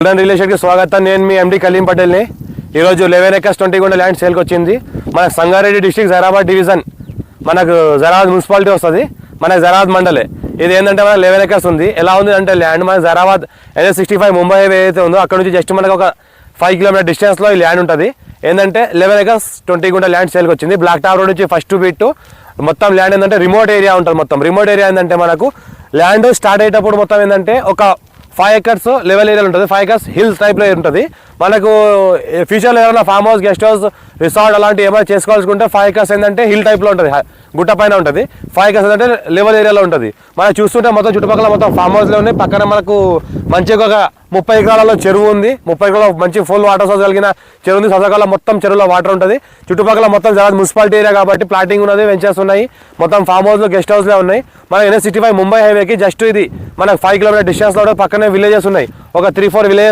Golden real ఎస్టేట్కి స్వాగతం. నేను మీ ఎండి కలీం పటేల్ని. ఈరోజు 11 acres 20 గుంట ల్యాండ్ సేల్కి వచ్చింది. మన సంగారెడ్డి డిస్ట్రిక్ట్ జైరాబాద్ డివిజన్, మనకు జైరాబాద్ మున్సిపాలిటీ వస్తుంది, మనకు జైరాబాద్ మండలే. ఇది ఏంటంటే మన 11 acres ఉంది. ఎలా ఉంది అంటే ల్యాండ్ మన జైరాబాద్ NH65 ముంబై హైవే ఏదైతే ఉందో అక్కడ నుంచి జస్ట్ మనకు ఒక 5 కిలోమీటర్ డిస్టెన్స్లో ఈ ల్యాండ్ ఉంటుంది. ఏంటంటే 11 acres 20 గుంట ల్యాండ్ సేల్కి వచ్చింది. బ్లాక్ టాప్ రోడ్ నుంచి ఫస్ట్ బిట్ మొత్తం ల్యాండ్ ఏంటంటే రిమోట్ ఏరియా ఉంటుంది. మొత్తం రిమోట్ ఏరియా ఏంటంటే మనకు ల్యాండ్ స్టార్ట్ అయ్యేటప్పుడు మొత్తం ఏంటంటే ఒక 5 acres లెవెల్ ఏరియా ఉంటుంది. 5 acres హిల్స్ టైప్లో ఉంటుంది. మనకు ఫ్యూచర్లో ఏమైనా farm house, guest house, resort అలాంటివి ఏమైనా చేసుకోవాల్సుకుంటే 5 acres ఏంటంటే హిల్ టైప్లో ఉంటుంది, గుట్ట పైన ఉంటుంది. 5 acres ఏంటంటే లెవెల్ ఏరియాలో ఉంటుంది. మనం చూస్తుంటే మొత్తం చుట్టుపక్కల మొత్తం ఫామ్ హౌస్లో ఉన్నాయి. పక్కన మనకు మంచిగా ఒక 30 ఎకరాలలో చెరువు ఉంది. 30 ఎకరాల మంచి ఫుల్ వాటర్ సోర్స్ కలిగిన చెరువు ఉంది. సొసకాలం మొత్తం చెరువులో వాటర్ ఉంటుంది. చుట్టుపక్కల మొత్తం జైరాబాద్ మున్సిపాలిటీ ఏరియా కాబట్టి ప్లాటింగ్ ఉన్నది, వెంచర్స్ ఉన్నాయి. మొత్తం ఫామ్ హౌస్లో, గెస్ట్ హౌస్లో ఉన్నాయి. మన NH65 ముంబై హైవేకి జస్ట్ ఇది మనకు 5 కిలోమీటర్ డిస్టెన్స్లో పక్కనే విలేజెస్ ఉన్నాయి. ఒక 3-4 విలేజెస్